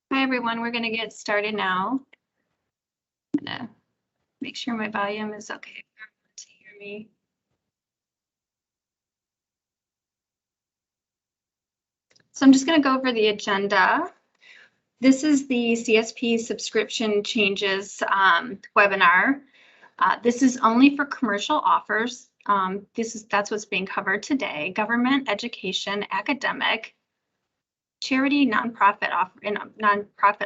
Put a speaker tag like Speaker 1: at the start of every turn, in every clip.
Speaker 1: Hi, everyone. We're going to get started now. I'm going to make sure my volume is okay for everyone to hear me. So I'm just going to go over the agenda. This is the CSP subscription changes webinar. This is only for commercial offers. That's what's being covered today. Government, education, academic, charity, nonprofit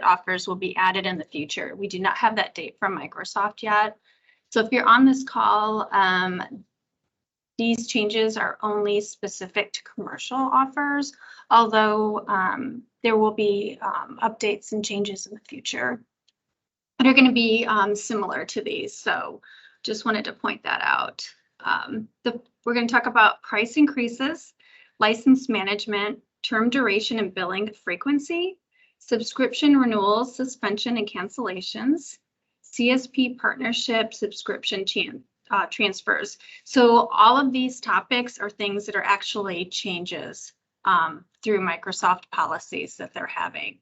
Speaker 1: offers will be added in the future. We do not have that date from Microsoft yet. So if you're on this call, these changes are only specific to commercial offers, although there will be updates and changes in the future that are going to be similar to these. So just wanted to point that out. We're going to talk about price increases, license management, term duration and billing frequency, subscription renewals, suspension and cancellations, CSP partnership subscription transfers. So all of these topics are things that are actually changes through Microsoft policies that they're having.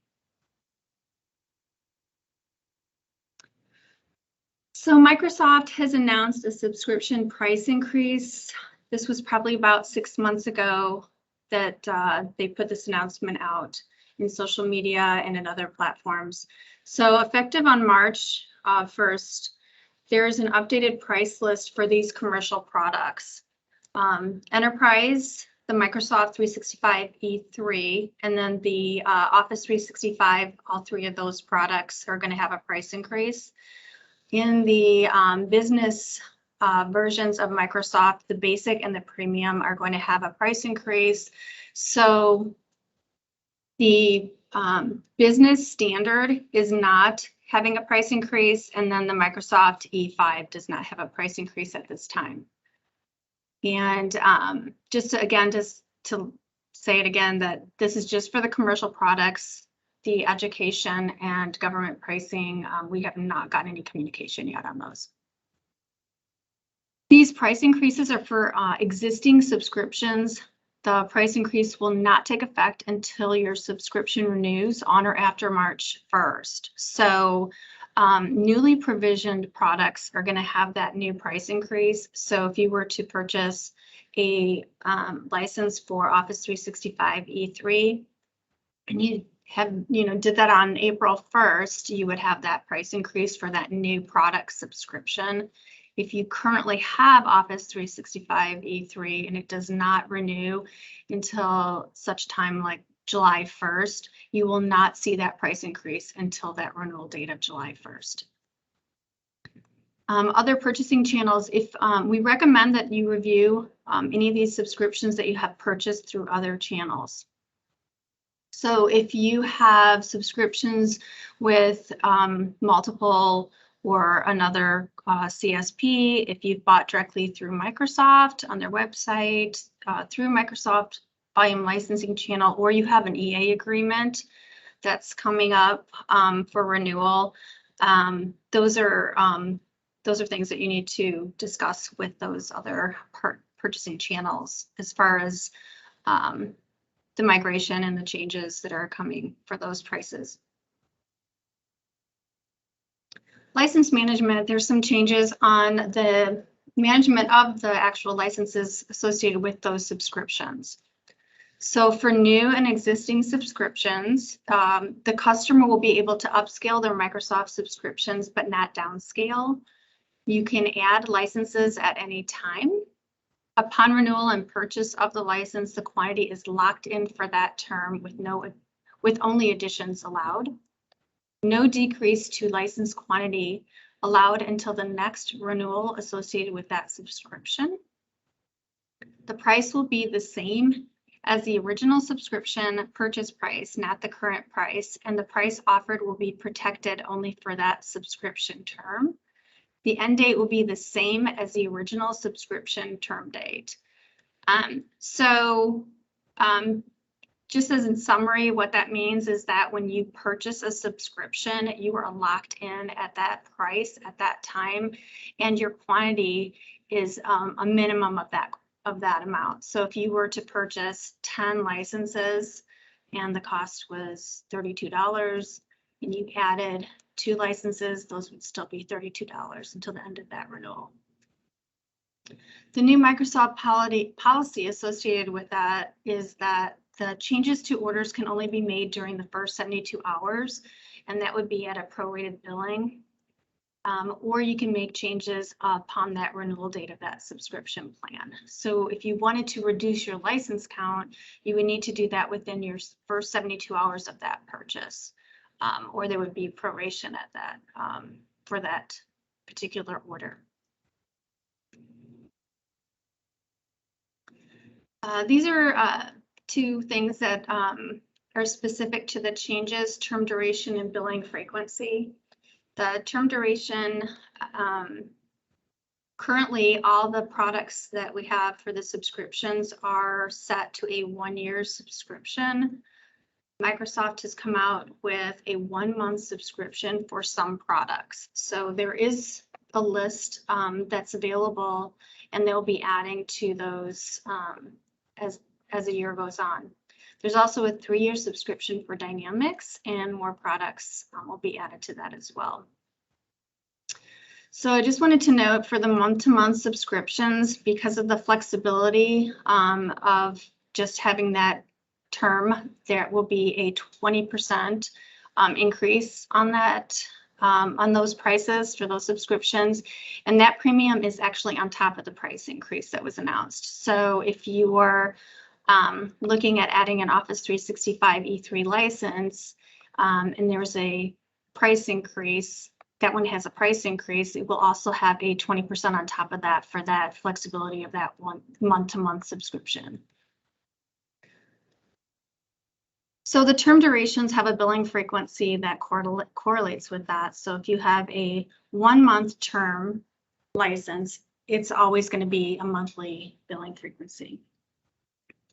Speaker 1: So Microsoft has announced a subscription price increase. This was probably about 6 months ago that they put this announcement out in social media and in other platforms. So effective on March 1st, there's an updated price list for these commercial products. Enterprise, the Microsoft 365 E3, and then the Office 365, all three of those products are going to have a price increase. In the business versions of Microsoft, the basic and the premium are going to have a price increase. So the business standard is not having a price increase, and then the Microsoft E5 does not have a price increase at this time. And just to say it again, that this is just for the commercial products. The education and government pricing, we have not gotten any communication yet on those. These price increases are for existing subscriptions. The price increase will not take effect until your subscription renews on or after March 1st. So newly provisioned products are going to have that new price increase. So if you were to purchase a license for Office 365 E3 and you did that on April 1st, you would have that price increase for that new product subscription. If you currently have Office 365 E3 and it does not renew until such time like July 1st, you will not see that price increase until that renewal date of July 1st. Other purchasing channels, if we recommend that you review any of these subscriptions that you have purchased through other channels. So if you have subscriptions with multiple or another CSP, if you've bought directly through Microsoft on their website, through Microsoft Volume Licensing Channel, or you have an EA agreement that's coming up for renewal, those are things that you need to discuss with those other purchasing channels as far as the migration and the changes that are coming for those prices. License management, there's some changes on the management of the actual licenses associated with those subscriptions. So for new and existing subscriptions, the customer will be able to upscale their Microsoft subscriptions, but not downscale. You can add licenses at any time. Upon renewal and purchase of the license, the quantity is locked in for that term with only additions allowed. No decrease to license quantity allowed until the next renewal associated with that subscription. The price will be the same as the original subscription purchase price, not the current price, and the price offered will be protected only for that subscription term. The end date will be the same as the original subscription term date. Just as in summary, what that means is that when you purchase a subscription, you are locked in at that price at that time, and your quantity is a minimum of that amount. So if you were to purchase 10 licenses and the cost was $32, and you added 2 licenses, those would still be $32 until the end of that renewal. The new Microsoft policy associated with that is that the changes to orders can only be made during the first 72 hours, and that would be at a prorated billing. Or you can make changes upon that renewal date of that subscription plan. So if you wanted to reduce your license count, you would need to do that within your first 72 hours of that purchase, or there would be proration at that for that particular order. These are 2 things that are specific to the changes: term duration and billing frequency. The term duration, currently all the products that we have for the subscriptions are set to a 1-year subscription. Microsoft has come out with a 1-month subscription for some products. So there is a list that's available, and they'll be adding to those as the year goes on. There's also a 3-year subscription for Dynamics, and more products will be added to that as well. So I just wanted to note for the month-to-month subscriptions, because of the flexibility of just having that term, there will be a 20% increase on that, on those prices for those subscriptions. And that premium is actually on top of the price increase that was announced. So if you were looking at adding an Office 365 E3 license, and there's a price increase, that one has a price increase, it will also have a 20% on top of that for that flexibility of that one month-to-month subscription. So the term durations have a billing frequency that correlates with that. So if you have a 1-month term license, it's always going to be a monthly billing frequency.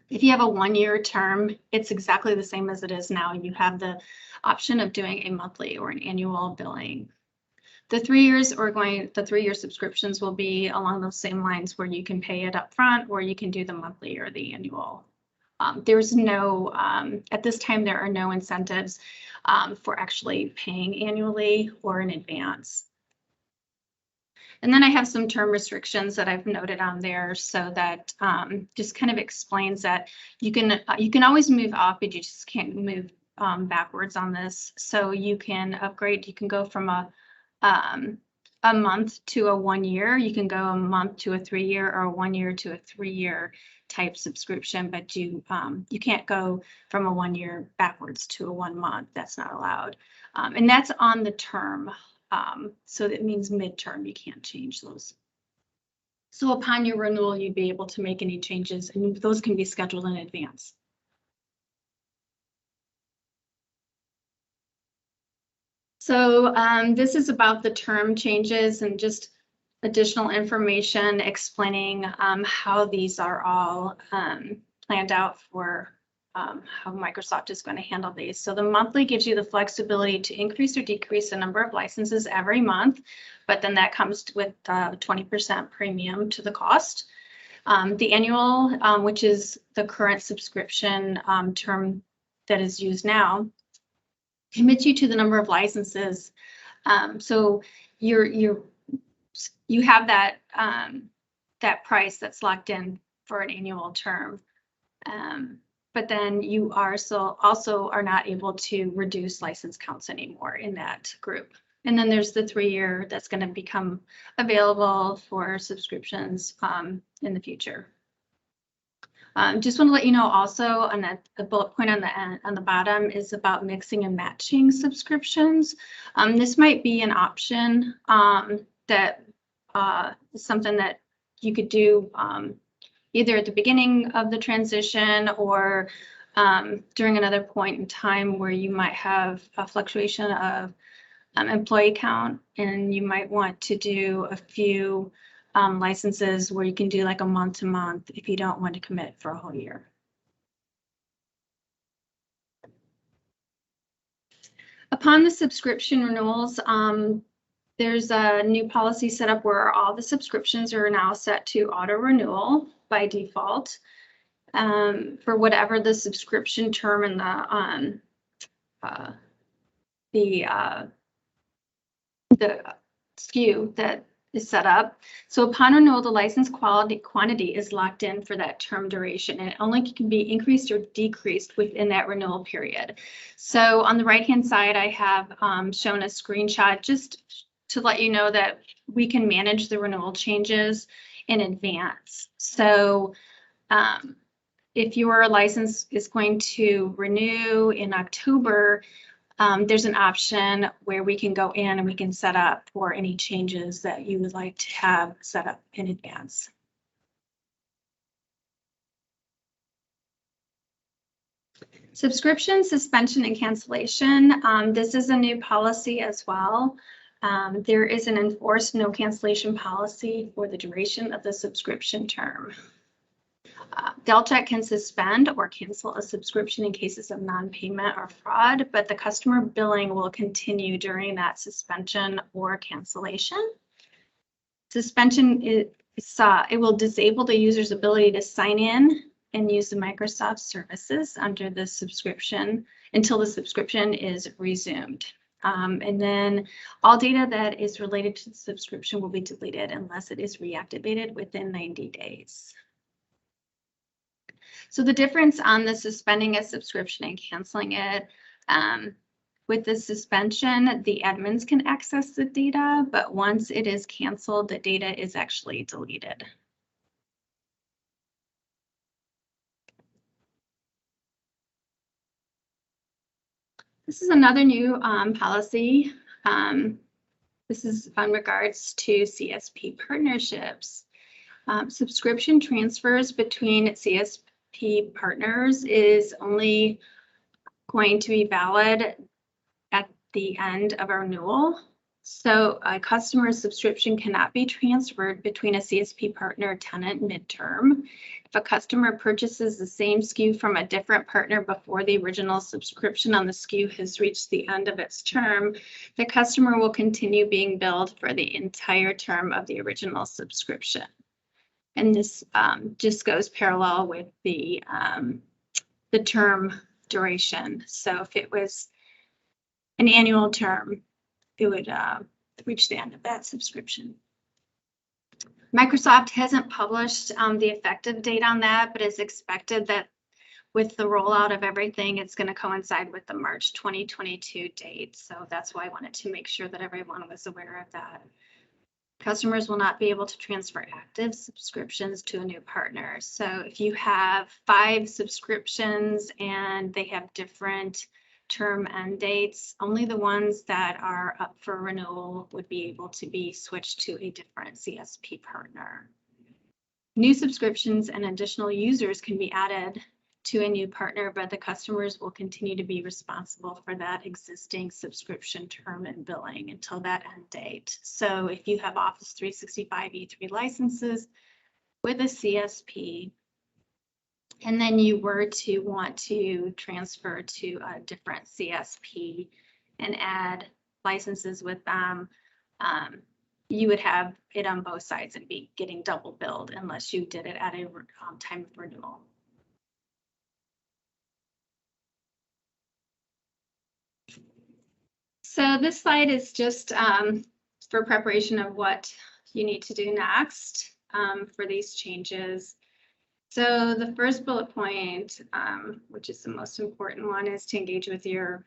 Speaker 1: If you have a 1-year term, it's exactly the same as it is now. You have the option of doing a monthly or an annual billing. The 3 years the 3-year subscriptions will be along those same lines, where you can pay it up front, or you can do the monthly or the annual. There's no, at this time, there are no incentives for actually paying annually or in advance. And then I have some term restrictions that I've noted on there, so that just kind of explains that you can always move up, but you just can't move backwards on this. So you can upgrade. You can go from a month to a 1-year. You can go a month to a 3-year, or a 1-year to a 3-year type subscription, but you can't go from a 1-year backwards to a 1 month. That's not allowed, and that's on the term. So that means midterm, you can't change those. So upon your renewal, you'd be able to make any changes, and those can be scheduled in advance. So this is about the term changes and just additional information explaining how these are all planned out for how Microsoft is going to handle these. So the monthly gives you the flexibility to increase or decrease the number of licenses every month, but then that comes with 20% premium to the cost. The annual, which is the current subscription term that is used now, commits you to the number of licenses. So you have that that price that's locked in for an annual term. But then you also are not able to reduce license counts anymore in that group. And then there's the 3-year that's going to become available for subscriptions in the future. Just want to let you know also, on the bullet point on the bottom is about mixing and matching subscriptions. This might be an option that is something that you could do either at the beginning of the transition, or during another point in time where you might have a fluctuation of employee count, and you might want to do a few licenses where you can do like a month to month if you don't want to commit for a whole year. Upon the subscription renewals, there's a new policy set up where all the subscriptions are now set to auto renewal by default for whatever the subscription term in SKU that is set up. So upon renewal, the license quantity is locked in for that term duration, and it only can be increased or decreased within that renewal period. So on the right-hand side, I have shown a screenshot just to let you know that we can manage the renewal changes in advance. So if your license is going to renew in October, there's an option where we can go in and we can set up for any changes that you would like to have set up in advance. Subscription, suspension, and cancellation. This is a new policy as well. There is an enforced no cancellation policy for the duration of the subscription term. Deltek can suspend or cancel a subscription in cases of non-payment or fraud, but the customer billing will continue during that suspension or cancellation. Suspension it will disable the user's ability to sign in and use the Microsoft services under the subscription until the subscription is resumed. And then all data that is related to the subscription will be deleted unless it is reactivated within 90 days. So the difference on the suspending a subscription and canceling it, with the suspension, the admins can access the data, but once it is canceled, the data is actually deleted. This is another new policy. This is in regards to CSP partnerships. Subscription transfers between CSP partners is only going to be valid at the end of a renewal. So a customer subscription cannot be transferred between a CSP partner tenant midterm. If a customer purchases the same SKU from a different partner before the original subscription on the SKU has reached the end of its term, the customer will continue being billed for the entire term of the original subscription. And this just goes parallel with the term duration. So if it was an annual term, it would reach the end of that subscription. Microsoft hasn't published the effective date on that, but it's expected that with the rollout of everything, it's going to coincide with the March 2022 date. So that's why I wanted to make sure that everyone was aware of that. Customers will not be able to transfer active subscriptions to a new partner. So if you have 5 subscriptions and they have different term end dates, only the ones that are up for renewal would be able to be switched to a different CSP partner. New subscriptions and additional users can be added to a new partner, but the customers will continue to be responsible for that existing subscription term and billing until that end date. So if you have Office 365 E3 licenses with a CSP, and then you were to want to transfer to a different CSP and add licenses with them, you would have it on both sides and be getting double billed unless you did it at a time of renewal. So this slide is just for preparation of what you need to do next for these changes. So the first bullet point, which is the most important one, is to engage with your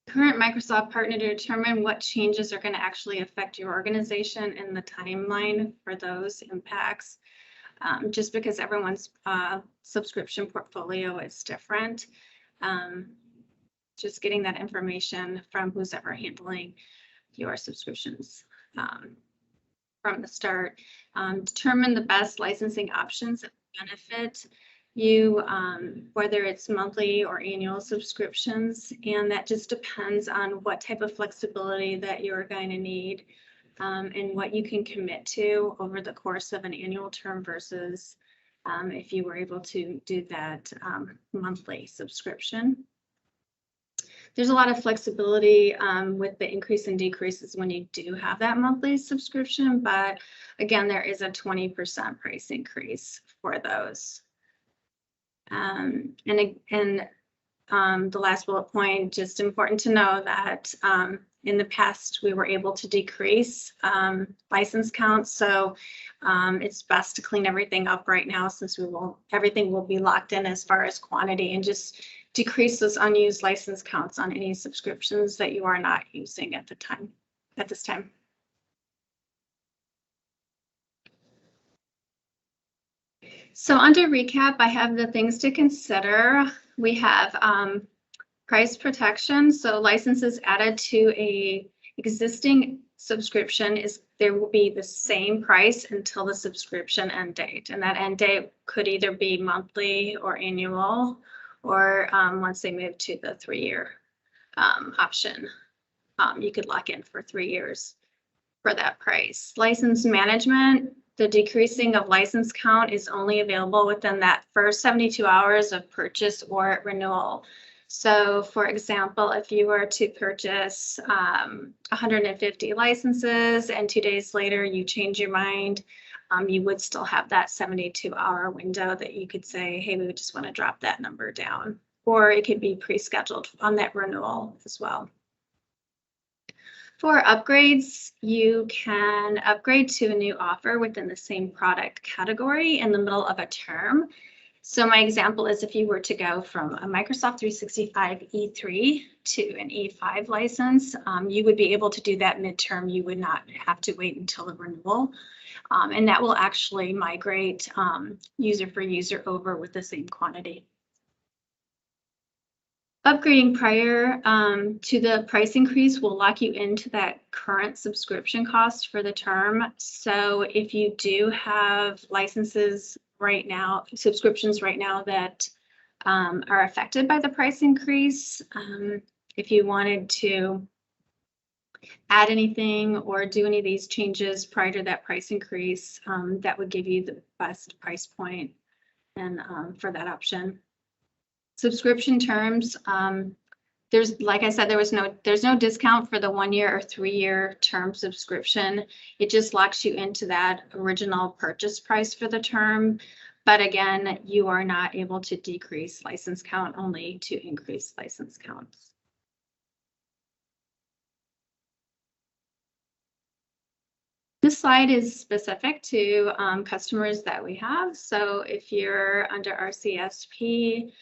Speaker 1: current Microsoft partner to determine what changes are going to actually affect your organization and the timeline for those impacts. Just because everyone's subscription portfolio is different. Just getting that information from who's ever handling your subscriptions from the start. Determine the best licensing options that benefit you, whether it's monthly or annual subscriptions, and that just depends on what type of flexibility that you're going to need and what you can commit to over the course of an annual term versus if you were able to do that monthly subscription. There's a lot of flexibility with the increase and decreases when you do have that monthly subscription, but again, there is a 20% price increase for those. And the last bullet point, just important to know that in the past, we were able to decrease license counts. So it's best to clean everything up right now, since everything will be locked in as far as quantity, and just decrease those unused license counts on any subscriptions that you are not using at this time. So under recap, I have the things to consider. We have price protection. So licenses added to a existing subscription there will be the same price until the subscription end date. And that end date could either be monthly or annual, or once they move to the 3-year option, you could lock in for 3 years for that price. License management, the decreasing of license count is only available within that first 72 hours of purchase or renewal. So for example, if you were to purchase 150 licenses and 2 days later you change your mind, you would still have that 72-hour window that you could say, hey, we just want to drop that number down. Or it could be pre-scheduled on that renewal as well. For upgrades, you can upgrade to a new offer within the same product category in the middle of a term. So my example is if you were to go from a Microsoft 365 E3 to an E5 license, you would be able to do that midterm. You would not have to wait until the renewal. And that will actually migrate user for user over with the same quantity. Upgrading prior to the price increase will lock you into that current subscription cost for the term. So if you do have licenses right now, subscriptions right now that are affected by the price increase, if you wanted to add anything or do any of these changes prior to that price increase, that would give you the best price point and for that option. Subscription terms, like I said, there's no discount for the 1-year or 3-year term subscription. It just locks you into that original purchase price for the term. But again, you are not able to decrease license count, only to increase license counts. This slide is specific to customers that we have. So if you're under RCSP,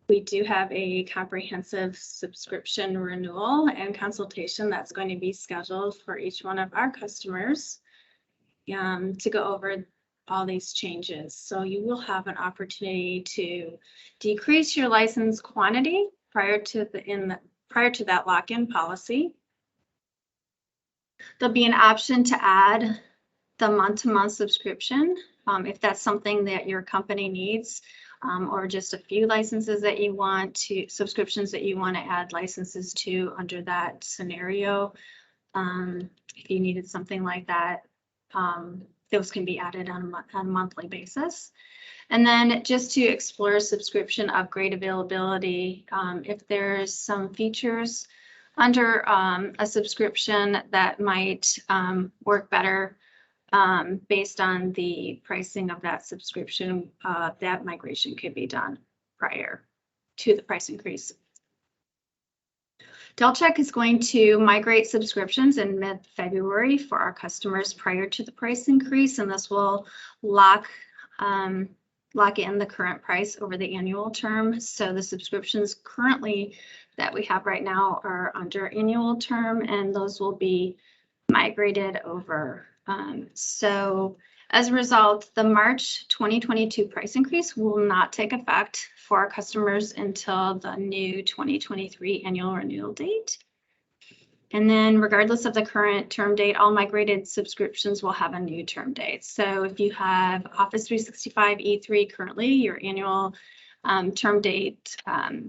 Speaker 1: we do have a comprehensive subscription renewal and consultation that's going to be scheduled for each one of our customers to go over all these changes. So you will have an opportunity to decrease your license quantity prior to that lock-in policy. There'll be an option to add the month-to-month subscription if that's something that your company needs. Or just a few licenses that you want to, subscriptions that you want to add licenses to under that scenario. If you needed something like that, those can be added on a monthly basis. And then just to explore subscription upgrade availability, if there's some features under a subscription that might work better based on the pricing of that subscription, that migration could be done prior to the price increase. Delcheck is going to migrate subscriptions in mid-February for our customers prior to the price increase, and this will lock in the current price over the annual term. So the subscriptions currently that we have right now are under annual term, and those will be migrated over. So as a result, the March 2022 price increase will not take effect for our customers until the new 2023 annual renewal date. And then regardless of the current term date, all migrated subscriptions will have a new term date. So if you have Office 365 E3 currently, your annual term date,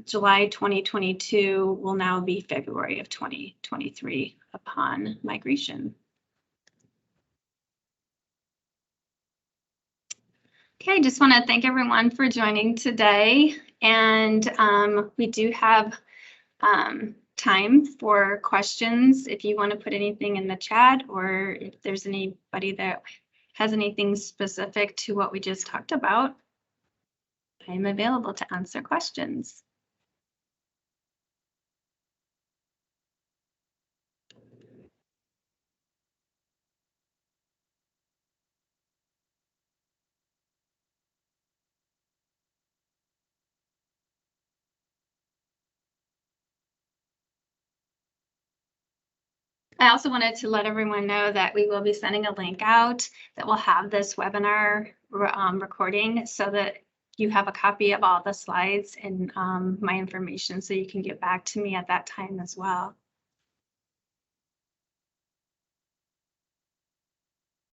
Speaker 1: July 2022, will now be February of 2023 upon migration. Okay, just want to thank everyone for joining today. And we do have time for questions if you want to put anything in the chat, or if there's anybody that has anything specific to what we just talked about, I'm available to answer questions. I also wanted to let everyone know that we will be sending a link out that will have this webinar recording so that you have a copy of all the slides and my information so you can get back to me at that time as well.